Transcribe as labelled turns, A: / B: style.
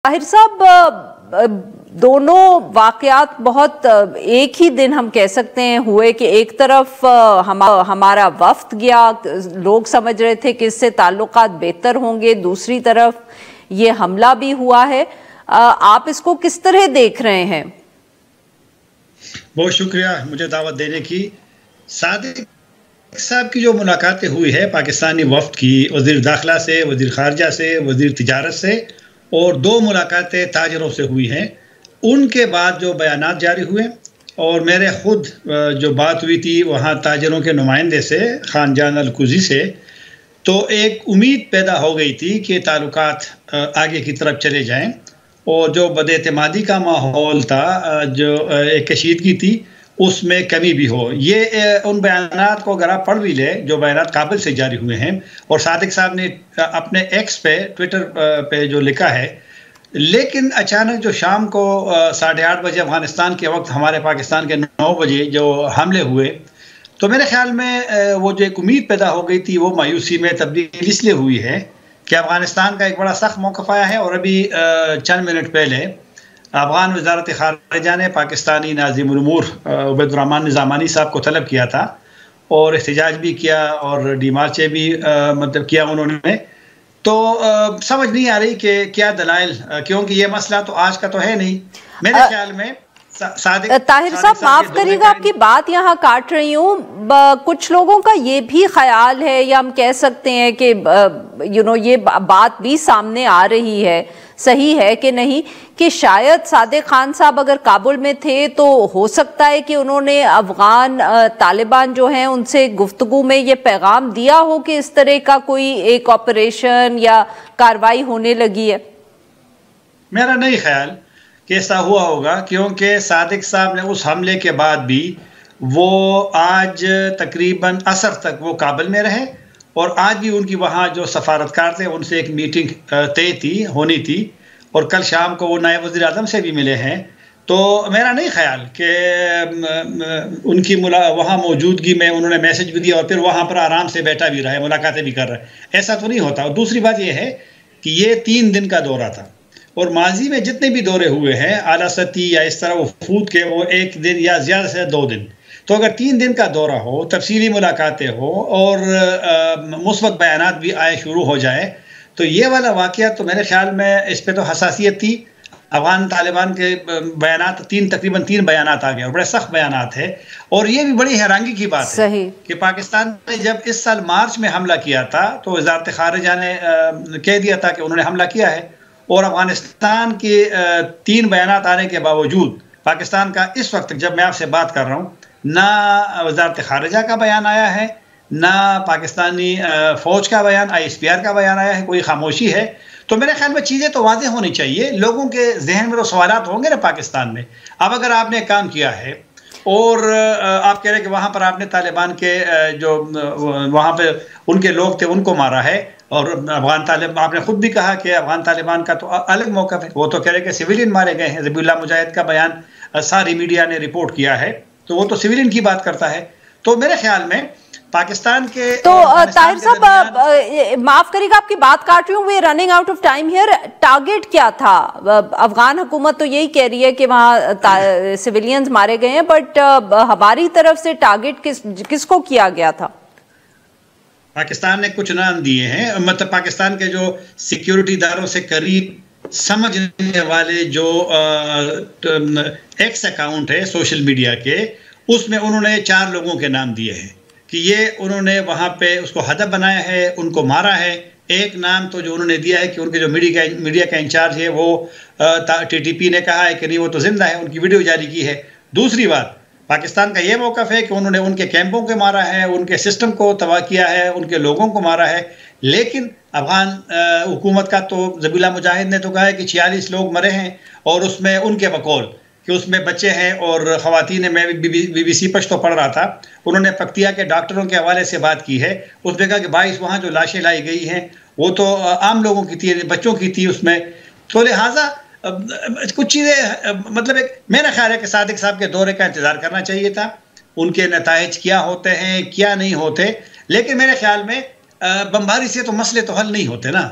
A: طاہر صاحب، دونوں واقعات بہت ایک ہی دن ہم کہہ سکتے ہیں ہوئے کہ ایک طرف ہمارا وفد گیا، لوگ سمجھ رہے تھے کہ اس سے تعلقات بہتر ہوں گے، دوسری طرف یہ حملہ بھی ہوا ہے۔ آپ اس کو کس طرح دیکھ رہے ہیں؟
B: بہت شکریہ مجھے دعوت دینے کی۔ صادق صاحب کی جو ملاقاتیں ہوئی ہے پاکستانی وفد کی، وزیر داخلہ سے، وزیر خارجہ سے، وزیر تجارت سے، اور 2 ملاقاتیں تاجروں سے ہوئی ہیں، ان کے بعد جو بیانات جاری ہوئے اور میرے خود جو بات ہوئی تھی وہاں تاجروں کے نمائندے سے، خان جان الکوزی سے، تو ایک امید پیدا ہو گئی تھی کہ تعلقات آگے کی طرف چلے جائیں، اور جو بد اعتمادی کا ماحول تھا، جو ایک کشیدگی تھی، اس میں کمی بھی ہو۔ یہ ان بیانات کو اگر آپ پڑھ بھی لیں جو بیانات کابل سے جاری ہوئے ہیں، اور صادق صاحب نے اپنے ایکس پہ، ٹویٹر پہ جو لکھا ہے، لیکن اچانک جو شام کو 8:30 بجے افغانستان کے وقت ہمارے پاکستان کے 9 بجے جو حملے ہوئے، تو میرے خیال میں وہ جو ایک امید پیدا ہو گئی تھی وہ مایوسی میں تبدیل اس لیے ہوئی ہے کہ افغانستان کا ایک بڑا سخت موقف آیا ہے، اور ابھی چند منٹ پہلے افغان وزارت خارجہ نے پاکستانی ناظم الامور عبید الرحمن نظامانی صاحب کو طلب کیا تھا، اور احتجاج بھی کیا اور ڈی مارچے بھی مطلب کیا انہوں نے۔ تو سمجھ نہیں آ رہی کہ کیا دلائل، کیونکہ یہ مسئلہ تو آج کا تو ہے نہیں میرے خیال میں۔
A: طاہر صاحب معاف کریے گا، آپ کی بات یہاں کاٹ رہی ہوں۔ کچھ لوگوں کا یہ بھی خیال ہے، یا ہم کہہ سکتے ہیں کہ یہ بات بھی سامنے آ رہی ہے، صحیح ہے کہ نہیں، کہ شاید صادق خان صاحب اگر کابل میں تھے تو ہو سکتا ہے کہ انہوں نے افغان طالبان جو ہیں ان سے گفتگو میں یہ پیغام دیا ہو کہ اس طرح کا کوئی ایک آپریشن یا کاروائی ہونے لگی ہے۔
B: میرا نہیں خیال کہ ایسا ہوا ہوگا، کیونکہ صادق صاحب نے اس حملے کے بعد بھی وہ آج تقریباً عصر تک وہ کابل میں رہے، اور آج بھی ان کی وہاں جو سفارتکار تھے ان سے ایک میٹنگ طے تھی، ہونی تھی، اور کل شام کو وہ نائب وزیر اعظم سے بھی ملے ہیں۔ تو میرا نہیں خیال کہ ان کی وہاں موجودگی میں انہوں نے میسج بھی دیا اور پھر وہاں پر آرام سے بیٹھا بھی رہا ہے، ملاقاتیں بھی کر رہا ہے، ایسا تو نہیں ہوتا۔ اور دوسری بات یہ ہے کہ یہ 3 دن کا دورہ تھا، اور ماضی میں جتنے بھی دورے ہوئے ہیں اعلیٰ سطحی یا اس طرح وفود کے، وہ 1 دن یا زیادہ سے 2 دن۔ تو اگر 3 دن کا دورہ ہو، تفصیلی ملاقاتیں ہو، اور مثبت بیانات بھی آئے شروع ہو جائے، تو یہ والا واقعہ تو میرے خیال میں اس پہ تو حساسیت تھی۔ افغان طالبان کے بیانات تقریباً 3 بیانات آ گئے، اور بڑے سخت بیانات ہیں، اور یہ بھی بڑی حیرانگی کی بات ہے کہ پاکستان نے جب اس سال مارچ میں حملہ کیا تھا تو وزارت خارجہ نے کہہ دیا تھا کہ انہوں نے حملہ کیا ہے، اور افغانستان کے 3 بیانات آنے کے باوجود پاکستان کا اس وقت جب میں آپ سے بات کر رہا ہوں، نہ وزارت خارجہ کا بیان آیا ہے، نہ پاکستانی فوج کا بیان، ISPR کا بیان آیا ہے، کوئی خاموشی ہے۔ تو میرے خیال میں چیزیں تو واضح ہونی چاہیے، لوگوں کے ذہن میں تو سوالات ہوں گے نا پاکستان میں۔ اب اگر آپ نے کام کیا ہے اور آپ کہہ رہے کہ وہاں پر آپ نے طالبان کے جو وہاں پہ ان کے لوگ تھے ان کو مارا ہے، اور افغان طالب، آپ نے خود بھی کہا کہ افغان طالبان کا تو الگ موقف ہے، وہ تو کہہ رہے کہ سویلین مارے گئے ہیں، ذبیح اللہ مجاہد کا بیان ساری میڈیا نے رپورٹ کیا ہے، تو وہ تو سویلین کی بات کرتا ہے۔ تو میرے خیال میں پاکستان کے
A: تو طاہر صاحب معاف کریے گا، آپ کی بات کاٹ رہی ہوں، we running out of time here. Target کیا تھا؟ افغان حکومت تو یہی کہہ رہی ہے کہ وہاں سویلینز مارے گئے ہیں، بٹ ہماری طرف سے ٹارگٹ کس کو کیا گیا تھا؟
B: پاکستان نے کچھ نام دیے ہیں، مطلب پاکستان کے جو سیکیورٹی اداروں سے قریب سمجھنے والے جو ایکس اکاؤنٹ ہے سوشل میڈیا کے، اس میں انہوں نے 4 لوگوں کے نام دیے ہیں کہ یہ انہوں نے وہاں پہ اس کو ہدف بنایا ہے، ان کو مارا ہے۔ ایک نام تو جو انہوں نے دیا ہے کہ ان کے جو میڈیا کا انچارج ہے وہ TTP نے کہا ہے کہ نہیں وہ تو زندہ ہے، ان کی ویڈیو جاری کی ہے۔ دوسری بات، پاکستان کا یہ موقف ہے کہ انہوں نے ان کے کیمپوں کو مارا ہے، ان کے سسٹم کو تباہ کیا ہے، ان کے لوگوں کو مارا ہے، لیکن افغان حکومت کا تو ذبیح اللہ مجاہد نے تو کہا ہے کہ 46 لوگ مرے ہیں، اور اس میں ان کے بقول کہ اس میں بچے ہیں اور خواتین ہیں۔ میں BBC پشتو پڑھ رہا تھا، انہوں نے پکتیا کے ڈاکٹروں کے حوالے سے بات کی ہے، اس نے کہا کہ 22 وہاں جو لاشیں لائی گئی ہیں وہ تو عام لوگوں کی تھی، بچوں کی تھی اس میں۔ تو لہٰذا کچھ چیزیں مطلب میرا خیال ہے کہ صادق صاحب کے دورے کا انتظار کرنا چاہیے تھا، ان کے نتائج کیا ہوتے ہیں کیا نہیں ہوتے، لیکن میرے خیال میں بمباری سے تو مسئلے تو حل نہیں ہوتے نا۔